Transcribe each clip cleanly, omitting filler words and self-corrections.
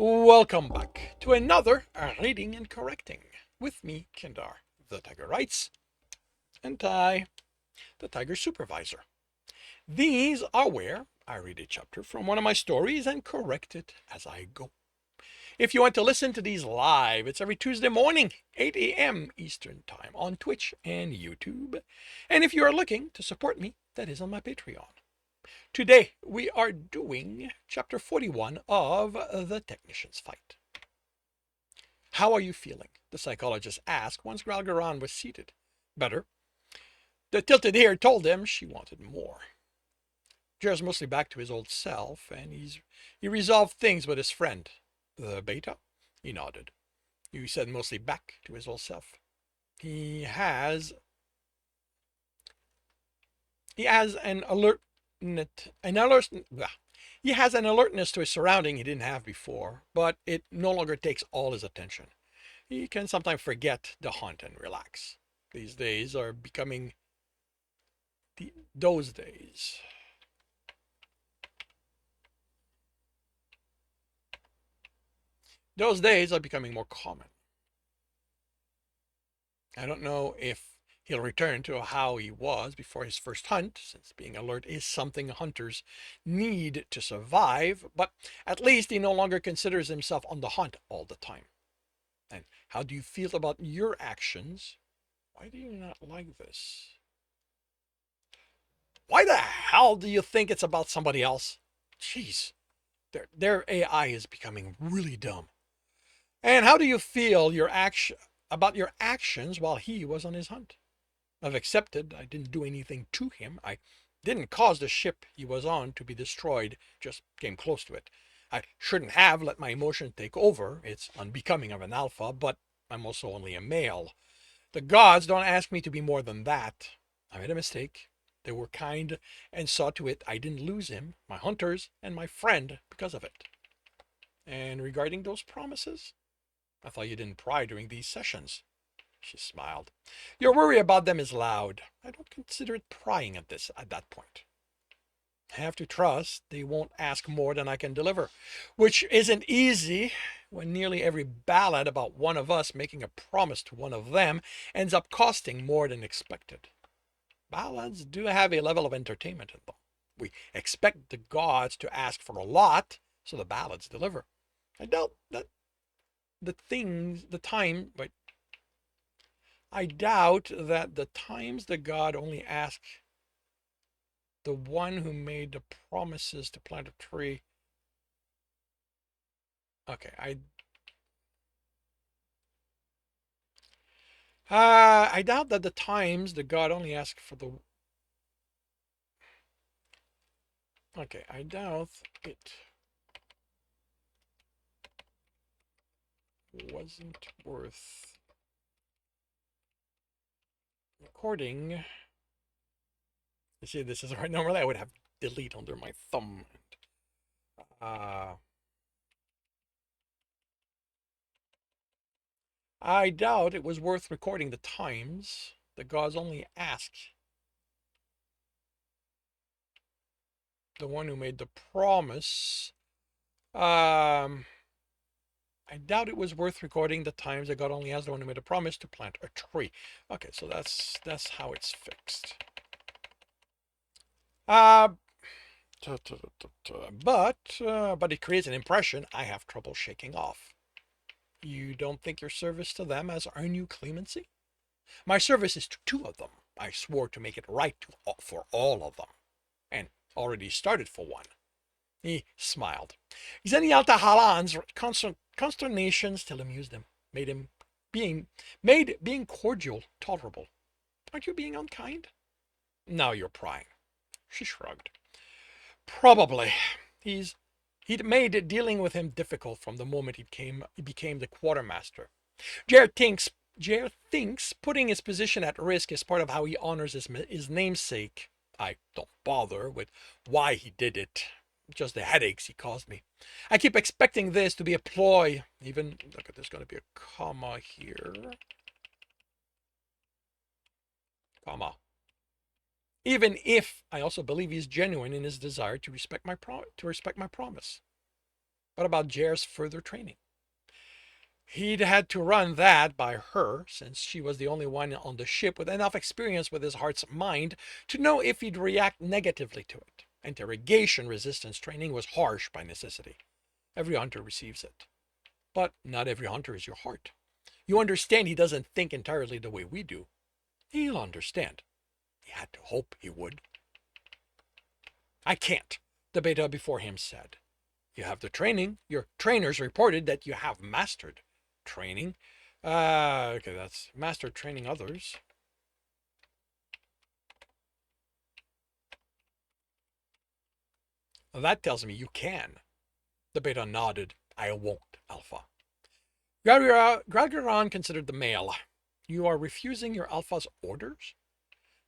Welcome back to another Reading and Correcting with me, Kindar, the Tiger Writes, and Ty, the Tiger Supervisor. These are where I read a chapter from one of my stories and correct it as I go. If you want to listen to these live, it's every Tuesday morning, 8 a.m. Eastern Time on Twitch and YouTube. And if you are looking to support me, that is on my Patreon. Today, we are doing chapter 41 of The Technician's Fight. How are you feeling? The psychologist asked once Gralgiran was seated. Better. The tilted ear told him she wanted more. Jer's mostly back to his old self, and he resolved things with his friend. The beta? He nodded. You said mostly back to his old self. He has an he has an alertness to his surrounding he didn't have before, but it no longer takes all his attention. He can sometimes forget the hunt and relax. These days are becoming those days. Those days are becoming more common. I don't know if he'll return to how he was before his first hunt, since being alert is something hunters need to survive, but at least he no longer considers himself on the hunt all the time. And how do you feel about your actions? Why do you not like this? Why the hell do you think it's about somebody else? Jeez, their AI is becoming really dumb. And how do you feel about your actions while he was on his hunt? I've accepted I didn't do anything to him. I didn't cause the ship he was on to be destroyed, just came close to it. I shouldn't have let my emotion take over. It's unbecoming of an alpha, but I'm also only a male. The gods don't ask me to be more than that. I made a mistake. They were kind and saw to it I didn't lose him, my hunters, and my friend because of it. And regarding those promises, I thought you didn't pry during these sessions. She smiled. Your worry about them is loud. I don't consider it prying at that point. I have to trust they won't ask more than I can deliver, which isn't easy when nearly every ballad about one of us making a promise to one of them ends up costing more than expected. Ballads do have a level of entertainment in them. We expect the gods to ask for a lot, so the ballads deliver. I doubt that I doubt that the times the god only asks the one who made the promises to plant a tree. Okay, I doubt that the times the god only asks for the. Okay, I doubt it wasn't worth recording. You see, this is right. Normally, I would have delete under my thumb. Uh, I doubt it was worth recording the times the gods only ask the one who made the promise. I doubt it was worth recording the times that God only asked the one who made a promise to plant a tree. Okay, so that's how it's fixed. But it creates an impression I have trouble shaking off. You don't think your service to them has earned you clemency? My service is to two of them. I swore to make it right for all of them, and already started for one. He smiled. Xenialta Halan's consternation still amused him, made being cordial tolerable. Aren't you being unkind? Now you're prying. She shrugged. Probably. He'd made dealing with him difficult from the moment he became the quartermaster. Jer thinks putting his position at risk is part of how he honors his namesake. I don't bother with why he did it. Just the headaches he caused me. I keep expecting this to be a ploy. Even, look at, there's going to be a comma here. Comma. Even if I also believe he's genuine in his desire to respect my promise. What about Jer's further training? He'd had to run that by her, since she was the only one on the ship with enough experience with his heart's mind to know if he'd react negatively to it. Interrogation resistance training was harsh by necessity. Every hunter receives it. But not every hunter is your heart. You understand he doesn't think entirely the way we do. He'll understand. He had to hope he would. I can't, the beta before him said. You have the training. Your trainers reported that you have mastered training. Okay, that's mastered training others. Well, that tells me you can. The beta nodded. I won't, Alpha. Gralgiran considered the male. You are refusing your Alpha's orders?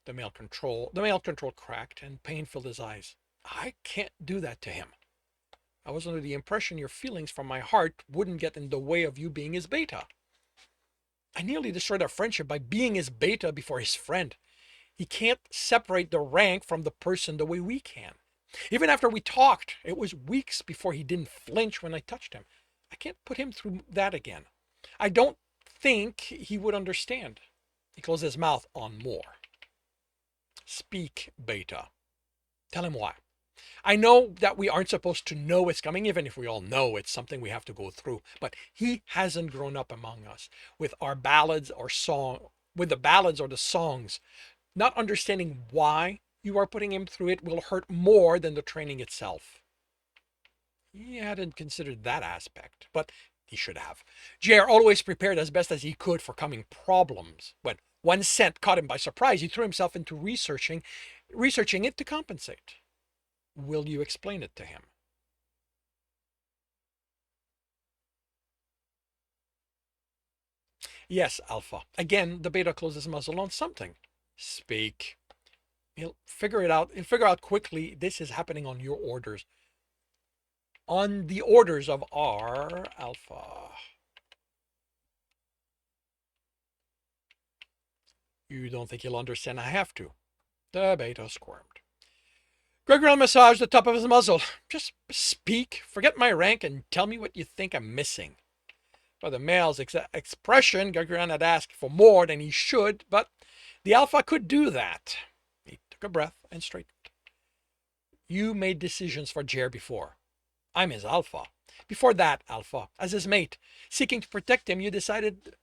The male control cracked and pain filled his eyes. I can't do that to him. I was under the impression your feelings from my heart wouldn't get in the way of you being his beta. I nearly destroyed our friendship by being his beta before his friend. He can't separate the rank from the person the way we can. Even after we talked, it was weeks before he didn't flinch when I touched him. I can't put him through that again. I don't think he would understand. He closed his mouth on more. Speak, beta. Tell him why. I know that we aren't supposed to know it's coming, even if we all know it's something we have to go through. But he hasn't grown up among us with our ballads or with the ballads or the songs. Not understanding why you are putting him through it will hurt more than the training itself. He hadn't considered that aspect, but he should have. Jer always prepared as best as he could for coming problems. When one scent caught him by surprise, he threw himself into researching it to compensate. Will you explain it to him? Yes, Alpha. Again, the beta closes his muzzle on something. Speak. He'll figure it out. He'll figure out quickly this is happening on your orders. On the orders of our Alpha. You don't think he'll understand I have to? The beta squirmed. Gralgiran massaged the top of his muzzle. Just speak, forget my rank, and tell me what you think I'm missing. By the male's expression, Gralgiran had asked for more than he should, but the Alpha could do that. He took a breath and straightened. You made decisions for Jer before. I'm his Alpha. Before that, Alpha, as his mate, seeking to protect him, you decided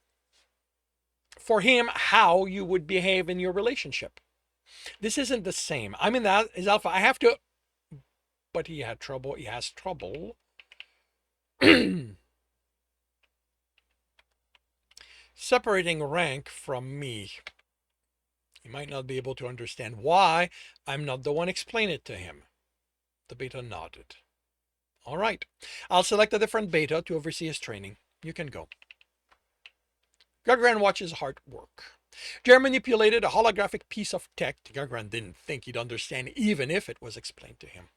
for him how you would behave in your relationship. This isn't the same. I'm in his Alpha. I have to... But he had trouble. He has trouble. Separating rank from me. He might not be able to understand why I'm not the one explain it to him. The beta nodded. All right. I'll select a different beta to oversee his training. You can go. Gralgiran watched his heart work. Jer manipulated a holographic piece of tech Gralgiran didn't think he'd understand even if it was explained to him.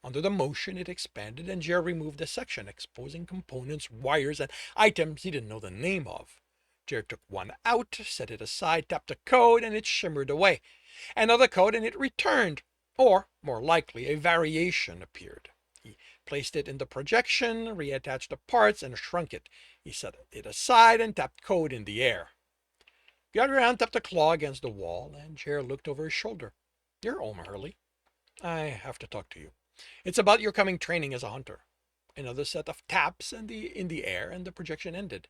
Under the motion, it expanded, and Jer removed a section, exposing components, wires, and items he didn't know the name of. Jer took one out, set it aside, tapped a code, and it shimmered away. Another code, and it returned. Or, more likely, a variation appeared. He placed it in the projection, reattached the parts, and shrunk it. He set it aside and tapped code in the air. Gralgiran tapped a claw against the wall, and Jer looked over his shoulder. You're home early. I have to talk to you. It's about your coming training as a hunter. Another set of taps in the air, and the projection ended.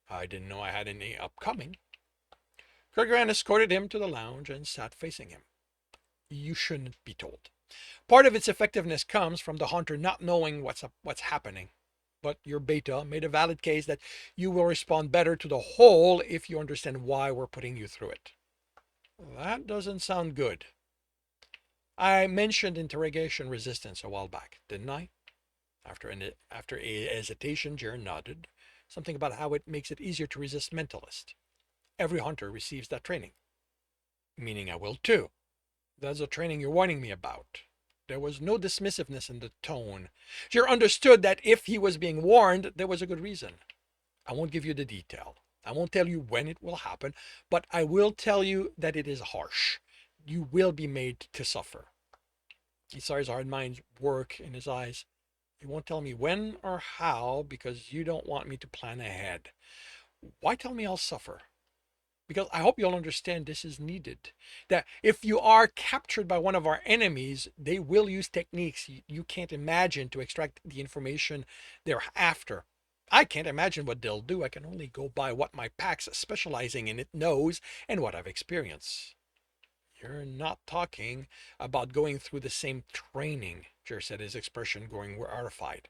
I didn't know I had any upcoming. Gralgiran escorted him to the lounge and sat facing him. You shouldn't be told. Part of its effectiveness comes from the hunter not knowing what's happening. But your beta made a valid case that you will respond better to the whole if you understand why we're putting you through it. That doesn't sound good. I mentioned interrogation resistance a while back, didn't I? After a hesitation, Jer nodded. Something about how it makes it easier to resist mentalists. Every hunter receives that training. Meaning I will too. That's the training you're warning me about. There was no dismissiveness in the tone. Jer understood that if he was being warned, there was a good reason. I won't give you the detail. I won't tell you when it will happen, but I will tell you that it is harsh. You will be made to suffer. He saw his hard mind work in his eyes. You won't tell me when or how because you don't want me to plan ahead. Why tell me I'll suffer? Because I hope you'll understand this is needed. That if you are captured by one of our enemies, they will use techniques you can't imagine to extract the information they're after. I can't imagine what they'll do. I can only go by what my packs specializing in it knows and what I've experienced. You're not talking about going through the same training, Jer said, his expression growing horrified.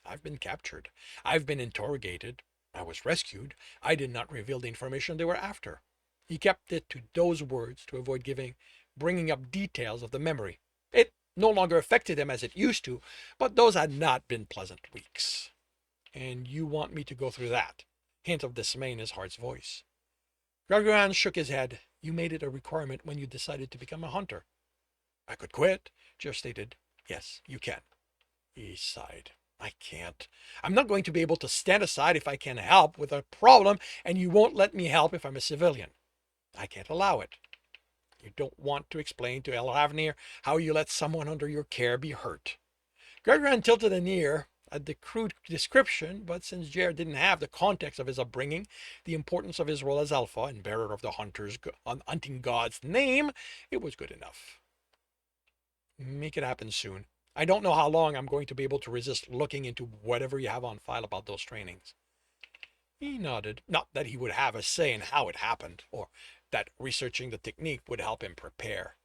I've been captured. I've been interrogated. I was rescued. I did not reveal the information they were after. He kept it to those words to avoid bringing up details of the memory. It no longer affected him as it used to, but those had not been pleasant weeks. And you want me to go through that? Hint of dismay in his heart's voice. Gralgiran shook his head. You made it a requirement when you decided to become a hunter. I could quit, Jeff stated. Yes, you can. He sighed. I can't. I'm not going to be able to stand aside if I can help with a problem, and you won't let me help if I'm a civilian. I can't allow it. You don't want to explain to El Ravnir how you let someone under your care be hurt. Gralgiran tilted an ear at the crude description, but since Jared didn't have the context of his upbringing, the importance of his role as Alpha and bearer of the hunting god's name, it was good enough. Make it happen soon. I don't know how long I'm going to be able to resist looking into whatever you have on file about those trainings. He nodded. Not that he would have a say in how it happened, or that researching the technique would help him prepare.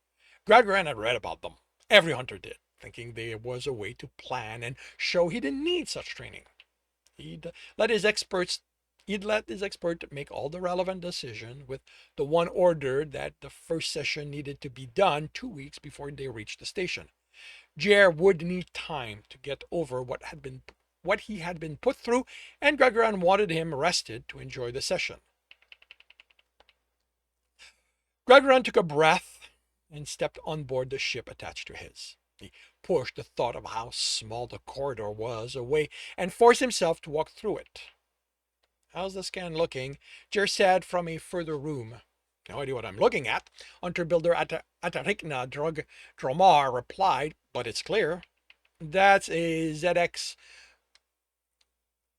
Gralgiran had read about them. Every hunter did, thinking there was a way to plan and show he didn't need such training. He'd let his expert make all the relevant decisions, with the one order that the first session needed to be done 2 weeks before they reached the station. Jer would need time to get over what he had been put through, and Gralgiran wanted him rested to enjoy the session. Gralgiran took a breath and stepped on board the ship attached to his. He pushed the thought of how small the corridor was away and forced himself to walk through it. How's the scan looking? Jer said from a further room. No idea what I'm looking at. Hunter-builder Atarikna Dromar replied, but it's clear. That's a ZX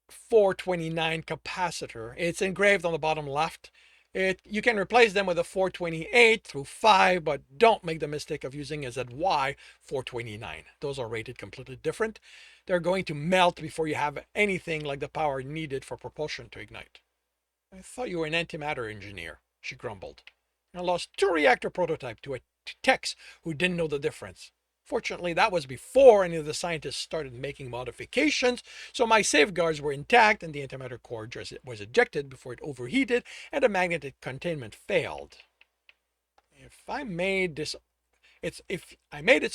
429 capacitor. It's engraved on the bottom left. You can replace them with a 428 through 5, but don't make the mistake of using a ZY 429. Those are rated completely different. They're going to melt before you have anything like the power needed for propulsion to ignite. I thought you were an antimatter engineer, she grumbled. I lost 2 reactor prototypes to techs who didn't know the difference. Fortunately, that was before any of the scientists started making modifications, so my safeguards were intact and the antimatter core was ejected before it overheated and the magnetic containment failed. If I made its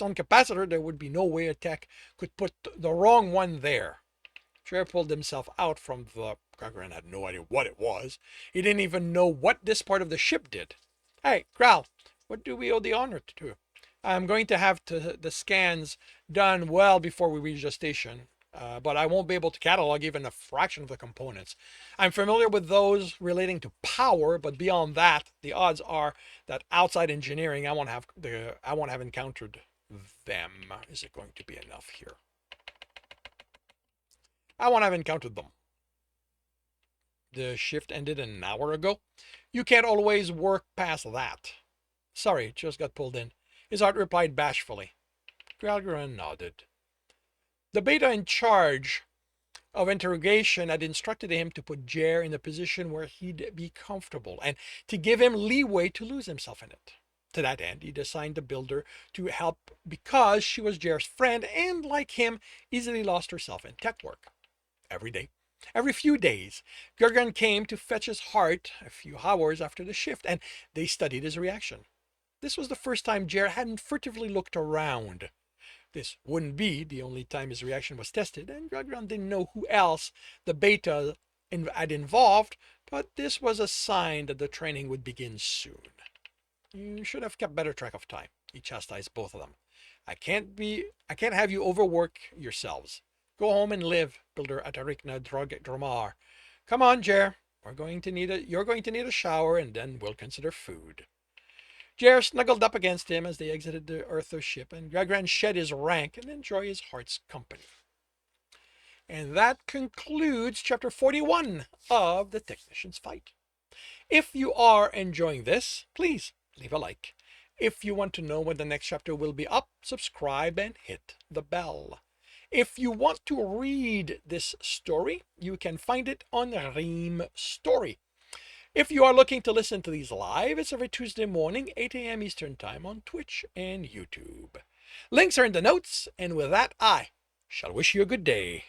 own capacitor, there would be no way a tech could put the wrong one there. Trey pulled himself out from the... Gralgiran had no idea what it was. He didn't even know what this part of the ship did. Hey, Gral, what do we owe the honor to? I'm going to have the scans done well before we reach the station, but I won't be able to catalog even a fraction of the components. I'm familiar with those relating to power, but beyond that, the odds are that outside engineering, I won't have encountered them. Is it going to be enough here? I won't have encountered them. The shift ended an hour ago. You can't always work past that. Sorry, just got pulled in. His heart replied bashfully. Gralgiran nodded. The beta in charge of interrogation had instructed him to put Jer in a position where he'd be comfortable and to give him leeway to lose himself in it. To that end, he'd assigned the builder to help because she was Jer's friend and, like him, easily lost herself in tech work. Every day, every few days, Gralgiran came to fetch his heart a few hours after the shift, and they studied his reaction. This was the first time Jer hadn't furtively looked around. This wouldn't be the only time his reaction was tested, and Gralgiran didn't know who else the beta had involved, but this was a sign that the training would begin soon. You should have kept better track of time, he chastised both of them. I can't have you overwork yourselves. Go home and live, Builder Atarikna Dromar. Come on, Jer. You're going to need a shower, and then we'll consider food. Jer snuggled up against him as they exited the Earther ship, and Gralgiran shed his rank and enjoyed his heart's company. And that concludes chapter 41 of The Technician's Fight. If you are enjoying this, please leave a like. If you want to know when the next chapter will be up, subscribe and hit the bell. If you want to read this story, you can find it on Ream Story. If you are looking to listen to these live, it's every Tuesday morning, 8 a.m. Eastern Time on Twitch and YouTube. Links are in the notes, and with that, I shall wish you a good day.